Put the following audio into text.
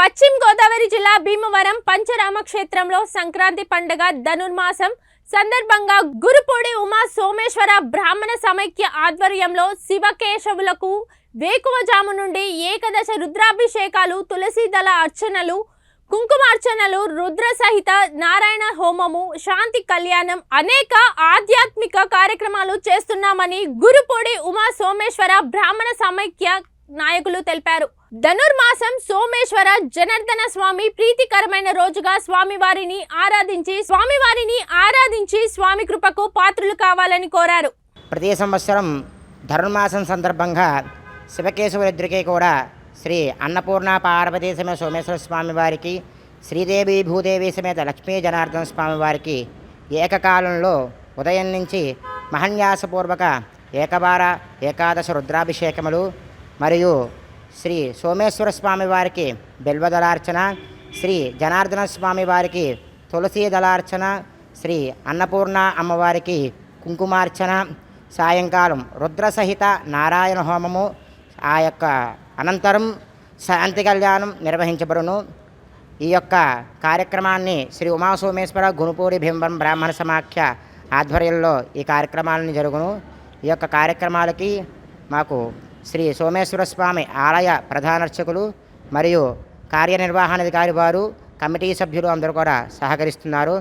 పశ్చిమ గోదావరి జిల్లా భీమవరం పంచరామ క్షేత్రంలో సంక్రాంతి పండుగ ధనుర్మాసం సందర్భంగా గురుపూడి ఉమా సోమేశ్వర బ్రాహ్మణ సమైక్య ఆధ్వర్యంలో శివకేశవులకు వేకువజాము నుండి ఏకదశ రుద్రాభిషేకాలు, తులసి దళ అర్చనలు, కుంకుమార్చనలు, రుద్ర సహిత నారాయణ హోమము, శాంతి కళ్యాణం, అనేక ఆధ్యాత్మిక కార్యక్రమాలు చేస్తున్నామని గురుపూడి ఉమా సోమేశ్వర బ్రాహ్మణ సమైక్య నాయకులు తెలిపారు. ధనుర్మాసం సోమేశ్వర జనార్దన స్వామి ప్రీతికరమైన రోజుగా స్వామివారిని ఆరాధించి స్వామి కృపకు పాత్రులు కావాలని కోరారు. ప్రతి సంవత్సరం ధనుర్మాసం సందర్భంగా శివకేశవులిద్దరికీ కూడా శ్రీ అన్నపూర్ణ పార్వతీ సమేత సోమేశ్వర స్వామి వారికి, శ్రీదేవి భూదేవి సమేత లక్ష్మీ జనార్దన స్వామి వారికి ఏకకాలంలో ఉదయం నుంచి మహన్యాసపూర్వక ఏకవార ఏకాదశ రుద్రాభిషేకములు మరియు శ్రీ సోమేశ్వర స్వామి వారికి బిల్వదళార్చన, శ్రీ జనార్దన స్వామి వారికి తులసీ దళార్చన, శ్రీ అన్నపూర్ణ అమ్మవారికి కుంకుమార్చన, సాయంకాలం రుద్రసహిత నారాయణ హోమము, ఆ యొక్క అనంతరం శాంతి కళ్యాణం నిర్వహించబడును. ఈ యొక్క కార్యక్రమాన్ని శ్రీ ఉమాసోమేశ్వర గురుపూడి భీమవరం బ్రాహ్మణ సమాఖ్య ఆధ్వర్యంలో ఈ కార్యక్రమాలను జరుగును. ఈ యొక్క కార్యక్రమాలకి మాకు శ్రీ సోమేశ్వర స్వామి ఆలయ ప్రధానార్చకులు మరియు కార్యనిర్వహణాధికారి వారు, కమిటీ సభ్యులు అందరూ కూడా సహకరిస్తున్నారు.